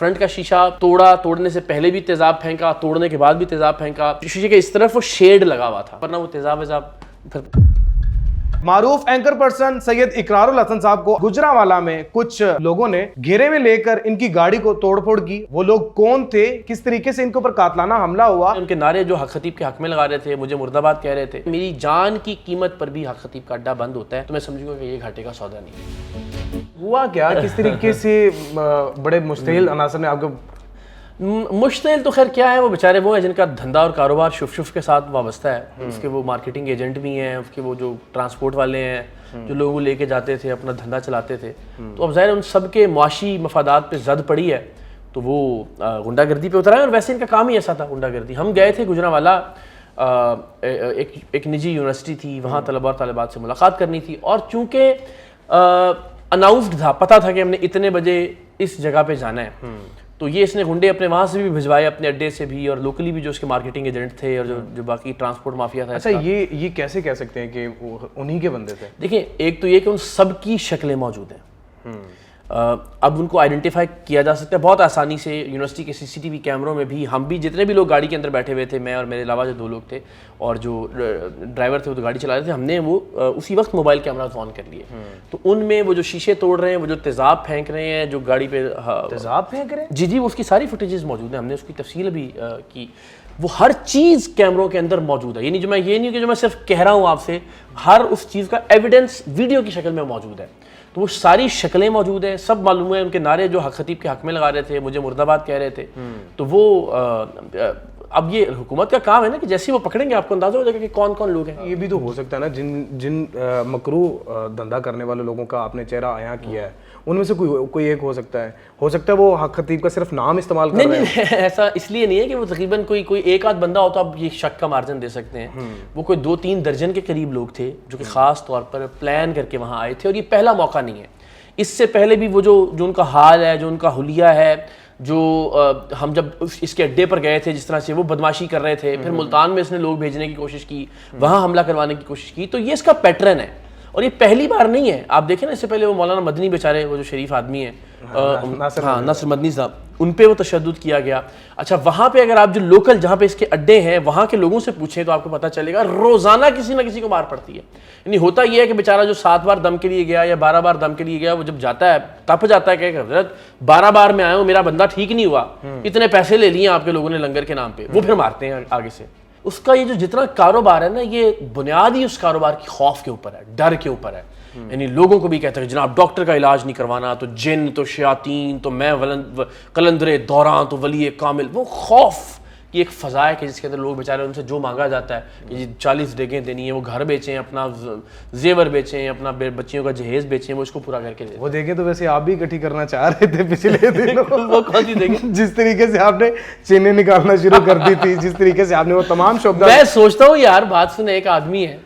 Front کا شیشہ توڑا، توڑنے سے پہلے بھی تیزاب پھینکا، توڑنے کے بعد بھی تیزاب پھینکا، شیشے کے اس طرف وہ شیڈ لگا ہوا تھا ورنہ وہ تیزاب معروف اینکر پرسن سید اقرار الحسن صاحب کو گجرانوالہ میں کچھ لوگوں نے گھیرے میں لے کر ان کی گاڑی کو توڑ پھوڑ کی. وہ لوگ کون تھے، کس طریقے سے ان کے اوپر قاتلانہ حملہ ہوا؟ ان کے نعرے جو حق خطیب کے حق میں لگا رہے تھے، مجھے مرد آباد کہہ رہے تھے. میری جان کی قیمت پر بھی حق خطیب کا اڈا بند ہوتا ہے تو میں سمجھوں گا کہ یہ گھاٹے کا سودا نہیں. ہوا کیا، کس طریقے سے بڑے مستحیل عناصر نے آپ کو؟ مشتعل تو خیر کیا ہے، وہ بیچارے وہ ہیں جن کا دھندا اور کاروبار شف کے ساتھ وابستہ ہے. اس کے وہ مارکیٹنگ ایجنٹ بھی ہیں، اس کے وہ جو ٹرانسپورٹ والے ہیں جو لوگوں کو لے کے جاتے تھے، اپنا دھندا چلاتے تھے. تو اب ظاہر ان سب کے معاشی مفادات پہ زد پڑی ہے تو وہ غنڈہ گردی پہ اترا ہے. اور ویسے ان کا کام ہی ایسا تھا، غنڈہ گردی. ہم گئے تھے گجرانوالہ، ایک نجی یونیورسٹی تھی، وہاں طلباء اور طالبات سے ملاقات کرنی تھی. اور چونکہ اناؤنسڈ تھا، پتہ تھا کہ ہم نے اتنے بجے اس جگہ پہ جانا ہے، تو یہ اس نے گنڈے اپنے وہاں سے بھی بھجوائے، اپنے اڈے سے بھی، اور لوکلی بھی جو اس کے مارکیٹنگ ایجنٹ تھے اور جو باقی ٹرانسپورٹ مافیا تھا. اچھا، یہ کیسے کہہ سکتے ہیں کہ انہی کے بندے تھے؟ دیکھیں، ایک تو یہ کہ ان سب کی شکلیں موجود ہیں. اب ان کو آئیڈینٹیفائی کیا جا سکتا ہے بہت آسانی سے. یونیورسٹی کے سی ٹی وی کیمروں میں بھی ہم بھی جتنے بھی لوگ گاڑی کے اندر بیٹھے ہوئے تھے، میں اور میرے علاوہ جو 2 لوگ تھے اور جو ڈرائیور تھے وہ تو گاڑی چلا رہے تھے، ہم نے وہ اسی وقت موبائل کیمراز آن کر لیے. تو ان میں وہ جو شیشے توڑ رہے ہیں، وہ جو تیزاب پھینک رہے ہیں، جو گاڑی پہ تیزاب پھینک رہے ہیں، جی اس کی ساری فوٹیجز موجود ہیں. ہم نے اس کی تفصیل بھی کی. وہ ہر چیز کیمروں کے اندر موجود ہے. یہ نہیں کہ جو میں صرف کہہ رہا ہوں آپ سے، ہر اس چیز کا ایویڈنس ویڈیو کی شکل میں موجود ہے. تو وہ ساری شکلیں موجود ہیں، سب معلوم ہے. ان کے نعرے جو حق خطیب کے حق میں لگا رہے تھے، مجھے مرد آباد کہہ رہے تھے. تو وہ اب یہ حکومت کا کام ہے نا کہ جیسے وہ پکڑیں گے آپ کو اندازہ ہو جائے گا کہ کون کون لوگ ہیں. یہ بھی تو ہو سکتا ہے نا جن مکروہ دھندا کرنے والے لوگوں کا آپ نے چہرہ عیاں کیا ہے، ان میں سے کوئی ایک ہو سکتا ہے وہ حق خطیب کا صرف نام استعمال کر رہے ہیں. نہیں، ایسا اس لیے نہیں ہے کہ وہ تقریباً کوئی ایک آدھ بندہ ہو تو آپ یہ شک کا مارجن دے سکتے ہیں. وہ کوئی 2-3 درجن کے قریب لوگ تھے جو کہ خاص طور پر پلان کر کے وہاں آئے تھے. اور یہ پہلا موقع نہیں ہے. اس سے پہلے بھی وہ جو ان کا حال ہے، جو ان کا حلیہ ہے، جو ہم جب اس کے اڈے پر گئے تھے جس طرح سے وہ بدماشی کر رہے تھے، پھر ملتان میں اس نے لوگ بھیجنے کی کوشش کی، وہاں حملہ کروانے کی کوشش کی. تو یہ اس کا پیٹرن ہے اور یہ پہلی بار نہیں ہے. آپ دیکھیں نا، اس سے پہلے وہ مولانا مدنی بیچارے، وہ جو شریف آدمی ہیں، ناصر مدنی صاحب، ان پہ وہ تشدد کیا گیا. اچھا، وہاں پہ اگر آپ جو لوکل جہاں پہ اس کے اڈے ہیں وہاں کے لوگوں سے پوچھیں تو آپ کو پتہ چلے گا روزانہ کسی نہ کسی کو مار پڑتی ہے. یعنی ہوتا یہ ہے کہ بیچارہ جو 7 بار دم کے لیے گیا یا 12 بار دم کے لیے گیا، وہ جب جاتا ہے تپ جاتا ہے کہ حضرت 12 بار میں آیا ہوں، میرا بندہ ٹھیک نہیں ہوا، اتنے پیسے لے لیے آپ کے لوگوں نے لنگر کے نام پہ. وہ پھر مارتے ہیں آگے سے. اس کا یہ جو جتنا کاروبار ہے نا، یہ بنیاد ہی اس کاروبار کی خوف کے اوپر ہے، ڈر کے اوپر ہے. یعنی لوگوں کو بھی کہتا ہے کہ جناب ڈاکٹر کا علاج نہیں کروانا تو جن تو شیاطین تو میں قلندر دوران تو ولی کامل. وہ خوف کی ایک فضا ہے کہ جس کے اندر لوگ بیچارے ان سے جو مانگا جاتا ہے کہ 40 ڈیگیں دینی ہے، وہ گھر بیچیں، اپنا زیور بیچیں، اپنا بچیوں کا جہیز بیچیں، وہ اس کو پورا کر کے دیں. وہ دیکھیں تو ویسے آپ بھی اکٹھی کرنا چاہ رہے تھے پچھلے دنوں. وہ کون سی دیکھیں؟ جس طریقے سے آپ نے چینیں نکالنا شروع کر دی تھی، جس طریقے سے آپ نے وہ تمام شعبہ. میں سوچتا ہوں یار، بات سنے، ایک آدمی ہے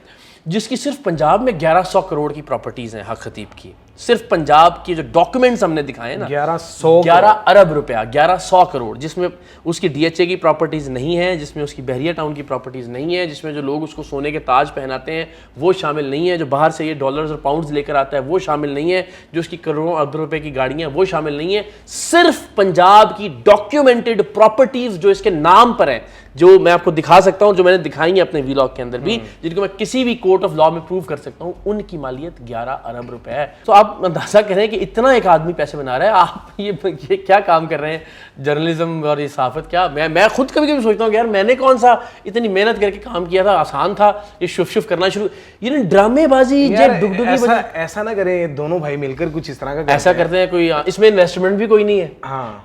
جس کی صرف پنجاب میں 1100 کروڑ کی پراپرٹیز ہیں حق خطیب کی. صرف پنجاب کی جو ڈاکومنٹس ہم نے دکھائے نا، 11 ارب روپیہ، 1100 کروڑ، جس میں اس کی DHA کی پراپرٹیز نہیں ہیں، جس میں اس کی بحریہ ٹاؤن کی پراپرٹیز نہیں ہے، جس میں جو لوگ اس کو سونے کے تاج پہناتے ہیں وہ شامل نہیں ہے، جو باہر سے یہ ڈالرز اور پاؤنڈز لے کر آتا ہے وہ شامل نہیں ہے، جو اس کی کروڑوں ارب روپے کی گاڑیاں ہیں وہ شامل نہیں ہے. صرف پنجاب کی ڈاکیومنٹڈ پراپرٹیز جو اس کے نام پر ہیں، جو میں آپ کو دکھا سکتا ہوں، جو میں نے دکھائی ہیں اپنے ویلاگ کے اندر بھی، جن کو میں کسی بھی کورٹ آف لا میں پروو کر سکتا ہوں، ان کی مالیت 11 ارب روپے ہے. تو آپ اندازہ کریں کہ اتنا ایک آدمی پیسے بنا رہا ہے. آپ یہ کیا کام کر رہے ہیں، جرنلزم اور یہ صحافت. کیا میں خود کبھی کبھی سوچتا ہوں کہ یار میں نے کون سا اتنی محنت کر کے کام کیا تھا، آسان تھا یہ شف کرنا شروع. یہ ڈرامے بازی ایسا نہ کریں، دونوں بھائی مل کر کچھ اس طرح کا ایسا کرتے ہیں. کوئی اس میں انویسٹمنٹ بھی کوئی نہیں ہے،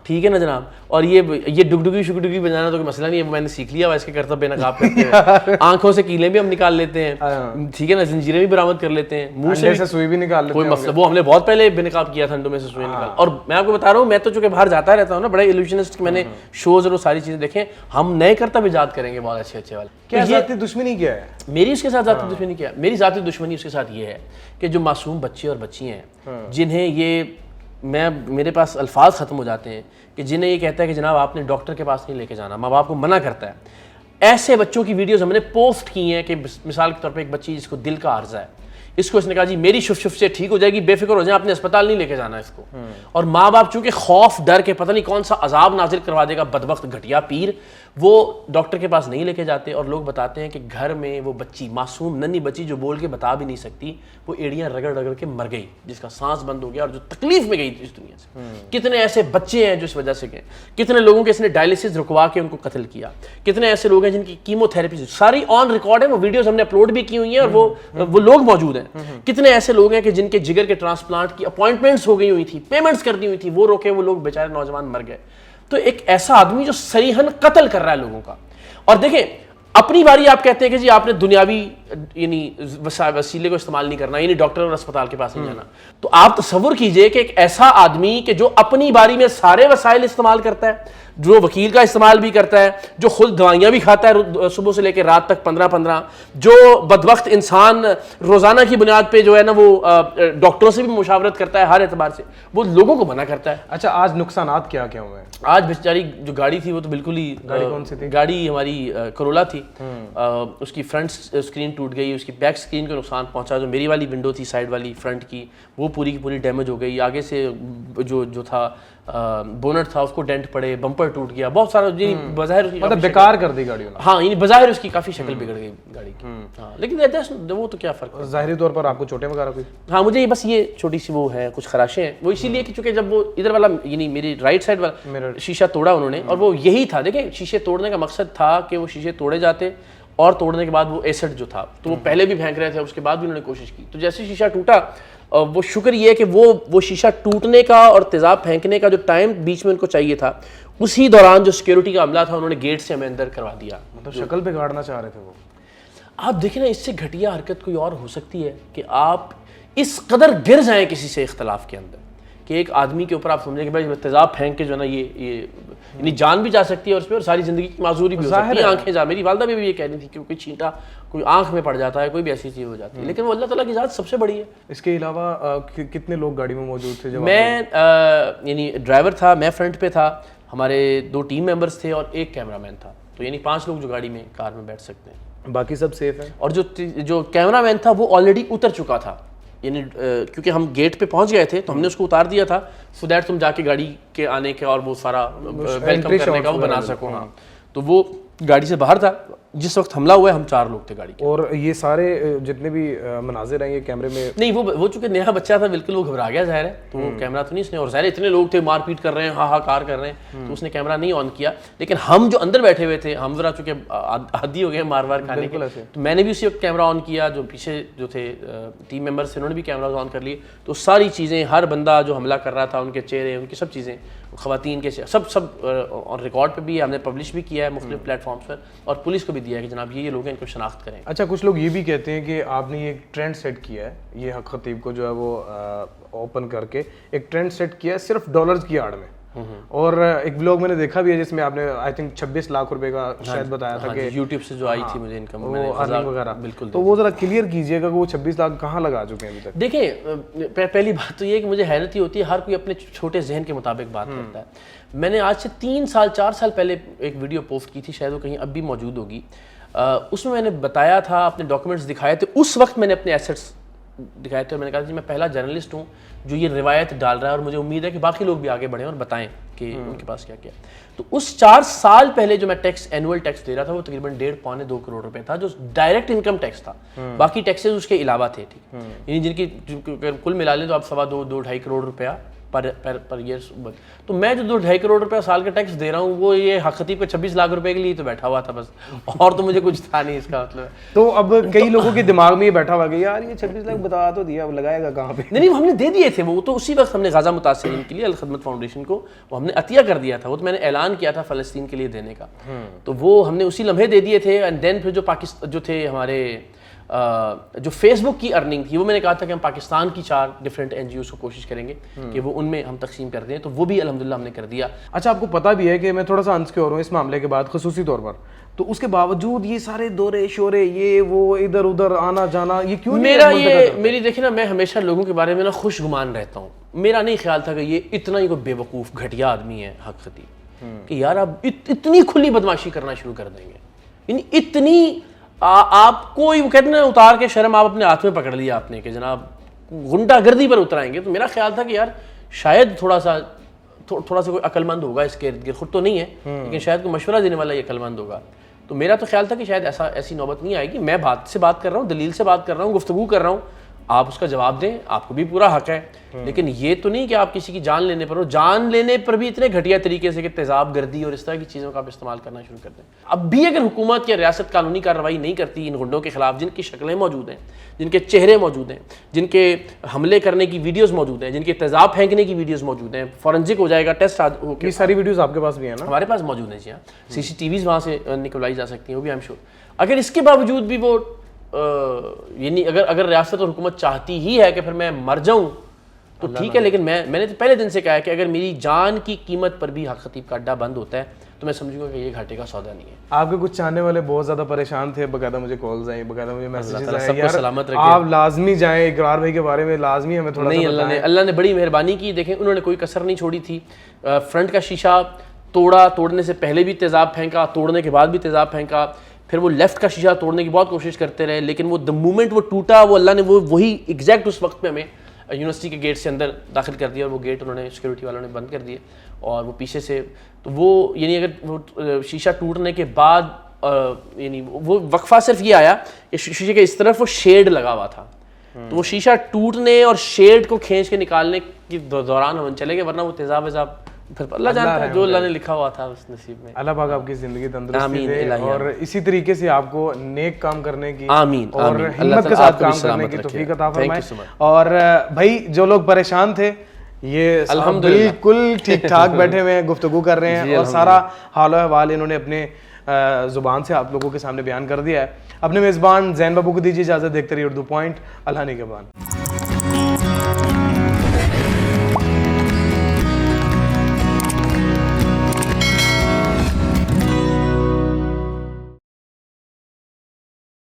ٹھیک ہے نا جناب. اور یہ ڈگڈگی شگڈگی بجانا تو کوئی مسئلہ نہیں ہے، وہ میں نے سیکھ لیا. ویسے کرتا بے نقاب کرتے ہیں، آنکھوں سے کیلیں بھی ہم نکال لیتے ہیں، ٹھیک ہے نا، زنجیریں بھی برآمد کر لیتے ہیں، منہ سے سوئی بھی نکال لیتے ہیں. کوئی مسئلہ، وہ ہم نے بہت پہلے بے نقاب کیا تھا، انڈوں میں سے سوئی نکال. اور میں آپ کو بتا رہا ہوں، میں تو چونکہ باہر جاتا رہتا ہوں نا، بڑے ایلوشنسٹ، میں نے شوز اور وہ ساری چیزیں دیکھیں. ہم نئے کرتب ایجاد کریں گے بہت اچھے والے. کیا ذاتی دشمنی کیا ہے میری اس کے ساتھ؟ ذاتی دشمنی کیا؟ میری ذاتی دشمنی اس کے ساتھ یہ ہے کہ جو معصوم بچے اور بچی ہیں، جنہیں یہ میرے پاس الفاظ ختم ہو جاتے ہیں کہ جنہیں یہ کہتا ہے کہ جناب آپ نے ڈاکٹر کے پاس نہیں لے کے جانا، ماں باپ کو منع کرتا ہے. ایسے بچوں کی ویڈیوز ہم نے پوسٹ کی ہیں کہ مثال کے طور پہ ایک بچی جس کو دل کا عارضہ ہے، اس کو اس نے کہا جی میری شف سے ٹھیک ہو جائے گی, بے فکر ہو جائیں, آپ نے اسپتال نہیں لے کے جانا اس کو. اور ماں باپ چونکہ خوف ڈر کے پتہ نہیں کون سا عذاب نازل کروا دے گا بدبخت گھٹیا پیر, وہ ڈاکٹر کے پاس نہیں لے کے جاتے. اور لوگ بتاتے ہیں کہ گھر میں وہ بچی, معصوم ننھی بچی جو بول کے بتا بھی نہیں سکتی, وہ ایڑیاں رگڑ رگڑ کے مر گئی, جس کا سانس بند ہو گیا, اور جو تکلیف میں گئی اس دنیا سے. کتنے ایسے بچے ہیں جو اس وجہ سے گئے, کتنے لوگوں کے اس نے ڈائلیسس رکوا کے ان کو قتل کیا, کتنے ایسے لوگ ہیں جن کی کیمو تھراپی ساری آن ریکارڈ ہے, وہ ویڈیوز ہم نے اپلوڈ بھی کی ہوئی ہیں, اور وہ لوگ موجود ہیں. کتنے ایسے لوگ ہیں کہ جن کے جگر کے ٹرانسپلانٹ کی اپوائنٹمنٹس ہو گئی ہوئی تھی, پیمنٹس کر دی ہوئی تھی, وہ روکے, وہ لوگ بیچارے نوجوان مر گئے. تو ایک ایسا آدمی جو صریحاً قتل کر رہا ہے لوگوں کا. اور دیکھیں اپنی باری آپ کہتے ہیں کہ جی آپ نے دنیاوی یعنی وسیلے کو استعمال نہیں کرنا, یعنی ڈاکٹر اور اسپتال کے پاس نہیں جانا. تو آپ تصور کیجئے کہ ایک ایسا آدمی کہ جو اپنی باری میں سارے وسائل استعمال کرتا ہے, جو وکیل کا استعمال بھی کرتا ہے, جو خود دوائیاں بھی کھاتا ہے صبح سے لے کے رات تک 15-15, جو بدبخت انسان روزانہ کی بنیاد پہ جو ہے نا وہ ڈاکٹروں سے بھی مشاورت کرتا ہے ہر اعتبار سے, وہ لوگوں کو منع کرتا ہے. اچھا آج نقصانات کیا کیا ہوئے ہیں؟ آج بیچاری جو گاڑی تھی وہ تو بالکل ہی, گاڑی کون سی تھی؟ گاڑی ہماری کرولا تھی. اس کی فرنٹ اسکرین ٹوٹ گئی, اس کی بیک اسکرین کو نقصان پہنچا, جو میری والی ونڈو تھی سائڈ والی فرنٹ کی وہ پوری کی پوری ڈیمیج ہو گئی. آگے سے جو تھا بونٹ تھا اس کو ڈینٹ پڑے, بمپر ٹوٹ گیا, بہت سارا بظاہر مطلب بیکار کر دی گاڑی. ہاں یعنی بظاہر اس کی کافی شکل بگڑ گئی گاڑی کی. ہاں لیکن وہ تو کیا فرق ہے, ظاہری طور پر آپ کو چوٹیں وغیرہ کوئی؟ ہاں مجھے بس یہ چھوٹی سی وہ ہے, کچھ خراشیں ہیں, وہ اسی لیے کہ چونکہ جب وہ ادھر والا یعنی میری رائٹ سائڈ والا شیشہ توڑا انہوں نے, اور وہ یہی تھا. دیکھیں شیشے توڑنے کا مقصد تھا کہ وہ شیشے توڑے جاتے, اور توڑنے کے بعد وہ ایسڈ جو تھا تو وہ پہلے بھی پھینک رہے تھے, اس کے بعد بھی انہوں نے کوشش کی. تو جیسے شیشہ ٹوٹا, وہ شکر یہ کہ وہ شیشہ ٹوٹنے کا اور تیزاب پھینکنے کا جو ٹائم بیچ میں ان کو چاہیے تھا, اسی دوران جو سیکیورٹی کا عملہ تھا انہوں نے گیٹ سے ہمیں اندر کروا دیا. مطلب شکل بگاڑنا چاہ رہے تھے وہ. آپ دیکھیں نا, اس سے گھٹیا حرکت کوئی اور ہو سکتی ہے کہ آپ اس قدر گر جائیں کسی سے اختلاف کے اندر کہ ایک آدمی کے اوپر آپ سمجھیں کہ بھائی تیزاب پھینک کے جو ہے نا یہ یعنی جان بھی جا سکتی ہے اور اس پہ, اور ساری زندگی کی معذوری بھی ہو سکتی ہے, آنکھیں جا. میری والدہ بھی یہ کہہ رہی تھی کہ کوئی چھینٹا کوئی آنکھ میں پڑ جاتا ہے, کوئی بھی ایسی چیز ہو جاتی ہے, لیکن وہ اللہ تعالیٰ کی ذات سب سے بڑی ہے. اس کے علاوہ کتنے لوگ گاڑی میں موجود تھے؟ میں یعنی ڈرائیور تھا, میں فرنٹ پہ تھا, ہمارے 2 ٹیم ممبرس تھے اور 1 کیمرہ مین تھا, تو یعنی 5 لوگ جو گاڑی میں کار میں بیٹھ سکتے ہیں. باقی سب سیف ہیں. اور جو کیمرہ مین تھا وہ آلریڈی اتر چکا تھا, یعنی کیونکہ ہم گیٹ پہ پہنچ گئے تھے تو ہم نے اس کو اتار دیا تھا سو دیٹ تم جا کے گاڑی کے آنے کے اور وہ سارا ویلکم کرنے کا وہ بنا سکو. ہاں تو وہ گاڑی سے باہر تھا جس وقت حملہ ہوا ہے, ہم 4 لوگ تھے گاڑی کے. اور یہ سارے جتنے بھی مناظر ہیں یہ کیمرے میں نہیں, وہ چونکہ نیا بچہ تھا بالکل وہ گھبرا گیا ظاہر ہے, تو وہ کیمرہ تو نہیں اس نے, اور ظاہر اتنے لوگ تھے مار پیٹ کر رہے ہیں, ہاہاکار کر رہے ہیں, تو اس نے کیمرہ نہیں آن کیا. لیکن ہم جو اندر بیٹھے ہوئے تھے, ہم ذرا چونکہ عادی ہو گئے مار وار کھانے کے, تو میں نے بھی اسی وقت کیمرہ آن کیا, جو پیچھے جو تھے ٹیم ممبرس انہوں نے بھی کیمرہ آن کر لیے. تو ساری چیزیں, ہر بندہ جو حملہ کر رہا تھا ان کے چہرے, ان کی سب چیزیں, خواتین کے سب ریکارڈ پہ بھی ہے, ہم نے پبلش بھی کیا ہے مختلف پلیٹ فارمس پر, اور پولیس کو بھی دیا ہے کہ جناب یہ لوگ ہیں, ان کو شناخت کریں. اچھا کچھ لوگ یہ بھی کہتے ہیں کہ آپ نے یہ ٹرینڈ سیٹ کیا ہے, یہ حق خطیب کو جو ہے وہ اوپن کر کے ایک ٹرینڈ سیٹ کیا ہے صرف ڈالرز کی آڑ میں, اور ایک بلاگ میں نے دیکھا بھی ہے جس میں آپ نے آئی تھنک 26 لاکھ روپے کا شاید بتایا تھا کہ یوٹیوب سے جو آئی تھی مجھے انکم وغیرہ. بالکل, تو وہ ذرا کلیئر کیجئے گا کہ وہ 26 لاکھ کہاں لگا چکے ہیں ابھی تک. دیکھیں پہلی بات تو یہ کہ مجھے حیرت ہی ہوتی ہے, ہر کوئی اپنے چھوٹے ذہن کے مطابق بات کرتا ہے. میں نے آج سے 4 سال پہلے ایک ویڈیو پوسٹ کی تھی, شاید وہ کہیں اب بھی موجود ہوگی. اس میں نے بتایا تھا, اپنے ڈاکومنٹس دکھائے تھے, اس وقت میں نے اپنے ایسٹس دکھائے تھے, اور میں نے کہا جی میں پہلا جرنلسٹ ہوں جو یہ روایت ڈال رہا ہے, اور مجھے امید ہے کہ باقی لوگ بھی آگے بڑھیں اور بتائیں کہ ان کے پاس کیا کیا. تو اس 4 سال پہلے جو میں ٹیکس اینول ٹیکس دے رہا تھا وہ تقریباً 1.5-2 کروڑ روپے تھا, جو ڈائریکٹ انکم ٹیکس تھا. باقی ٹیکسز اس کے علاوہ تھے, ٹھیک, یعنی جن کی کل ملا لیں تو آپ 2.5 کروڑ روپیہ پر ایئر. تو میں جو 2.5 کروڑ روپیہ سال کا ٹیکس دے رہا ہوں وہ یہ حق خطیب کے 26 لاکھ روپے کے لیے تو بیٹھا ہوا تھا بس, اور تو مجھے کچھ تھا نہیں اس کا مطلب. تو اب کئی لوگوں کے دماغ میں یہ بیٹھا ہوا کہ یار یہ 26 لاکھ بتا تو دیا, اب لگائے گا کہاں پہ. نہیں ہم نے دے دیے تھے, وہ تو اسی وقت ہم نے غزہ متاثرین کے لیے الخدمت فاؤنڈیشن کو وہ ہم نے عطیہ کر دیا تھا, وہ تو میں نے اعلان کیا تھا فلسطین کے لیے دینے کا, تو وہ ہم نے اسی لمحے دے دیے تھے. اینڈ دین پھر جو پاکستان جو تھے ہمارے جو فیس بک کی ارننگ تھی وہ میں نے کہا تھا کہ ہم پاکستان کی 4 ڈفرینٹ این جی اوز کو کوشش کریں گے کہ وہ ان میں ہم تقسیم کر دیں, تو وہ بھی الحمدللہ ہم نے کر دیا. اچھا آپ کو پتہ بھی ہے کہ میں تھوڑا سا انسیکیور ہوں اس معاملے کے بعد خصوصی طور پر, تو اس کے باوجود یہ سارے دورے شورے یہ وہ ادھر ادھر آنا جانا یہ کیوں نہیں؟ میری دیکھیں نا, میں ہمیشہ لوگوں کے بارے میں نا خوش گمان رہتا ہوں. میرا نہیں خیال تھا کہ یہ اتنا ہی کوئی بے وقوف گھٹیا آدمی ہے حق خطیب کہ یار اب اتنی کھلی بدماشی کرنا شروع کر دیں گے, یعنی اتنی آپ کوئی وہ کہتے ہیں نا اتار کے شرم آپ اپنے ہاتھ میں پکڑ لیا آپ نے کہ جناب غنڈہ گردی پر اترائیں گے. تو میرا خیال تھا کہ یار شاید تھوڑا سا کوئی عقل مند ہوگا اس کے ارد گرد, خود تو نہیں ہے لیکن شاید کوئی مشورہ دینے والا یہ عقل مند ہوگا. تو میرا تو خیال تھا کہ شاید ایسی نوبت نہیں آئے گی. میں بات سے بات کر رہا ہوں, دلیل سے بات کر رہا ہوں, گفتگو کر رہا ہوں, آپ اس کا جواب دیں, آپ کو بھی پورا حق ہے. لیکن یہ تو نہیں کہ آپ کسی کی جان لینے پر ہو, جان لینے پر بھی اتنے گھٹیا طریقے سے کہ تیزاب گردی اور اس طرح کی چیزوں کا آپ استعمال کرنا شروع کر دیں. اب بھی اگر حکومت یا ریاست قانونی کارروائی نہیں کرتی ان غنڈوں کے خلاف جن کی شکلیں موجود ہیں, جن کے چہرے موجود ہیں, جن کے حملے کرنے کی ویڈیوز موجود ہیں, جن کے تیزاب پھینکنے کی ویڈیوز موجود ہیں, فورنزک ہو جائے گا, ٹیسٹ ہو کے یہ ساری ویڈیوز آپ کے پاس بھی ہیں نا؟ ہمارے پاس موجود ہیں جی ہاں. CCTVs وہاں سے نکلوائی جا سکتی ہیں, وہ بھی I'm sure. اگر اس کے باوجود بھی وہ یعنی اگر ریاست اور حکومت چاہتی ہی ہے کہ پھر میں مر جاؤں تو ٹھیک ہے, لیکن میں نے تو پہلے دن سے کہا ہے کہ اگر میری جان کی قیمت پر بھی حق خطیب کا اڈا بند ہوتا ہے تو میں سمجھوں گا کہ یہ گھاٹے کا سودا نہیں ہے. آپ کے کچھ چاہنے والے بہت زیادہ پریشان تھے, باقاعدہ مجھے کالز آئیں, باقاعدہ مجھے میسیجز آئے, یار آپ لازمی جائیں اقرار بھائی کے بارے میں, لازمی ہمیں تھوڑا نہیں. اللہ نے بڑی مہربانی کی. دیکھیں انہوں نے کوئی کسر نہیں چھوڑی تھی. فرنٹ کا شیشہ توڑا, توڑنے سے پہلے بھی تیزاب پھینکا, توڑنے کے بعد بھی تیزاب پھینکا, پھر وہ لیفٹ کا شیشہ توڑنے کی بہت کوشش کرتے رہے, لیکن وہ دا مومنٹ وہ ٹوٹا, وہ اللہ نے وہی ایگزیکٹ اس وقت پہ ہمیں یونیورسٹی کے گیٹ سے اندر داخل کر دیا, اور وہ گیٹ انہوں نے سیکورٹی والوں نے بند کر دیے, اور وہ پیچھے سے تو وہ یعنی اگر وہ شیشہ ٹوٹنے کے بعد یعنی وہ وقفہ صرف یہ آیا کہ شیشے کے اس طرف وہ شیڈ لگا ہوا تھا, تو وہ شیشہ ٹوٹنے اور شیڈ کو کھینچ کے نکالنے کے دوران ہم چلے گئے, ورنہ وہ تیزاب پھر اللہ جانتا ہے جو اللہ نے لکھا ہوا تھا اس نصیب میں. اللہ پاک آپ کی زندگی تندرستی دے اور اسی طریقے سے آپ کو نیک کام کرنے کی اور ہمت کے ساتھ کام کرنے کی توفیق عطا فرمائے. اور بھائی جو لوگ پریشان تھے یہ بالکل ٹھیک ٹھاک بیٹھے ہوئے ہیں, گفتگو کر رہے ہیں, اور سارا حال و احوال انہوں نے اپنے زبان سے آپ لوگوں کے سامنے بیان کر دیا ہے. اپنے میزبان زین بابو کو دیجیے اجازت, دیکھتے رہیے اردو پوائنٹ. اللہ نگہبان.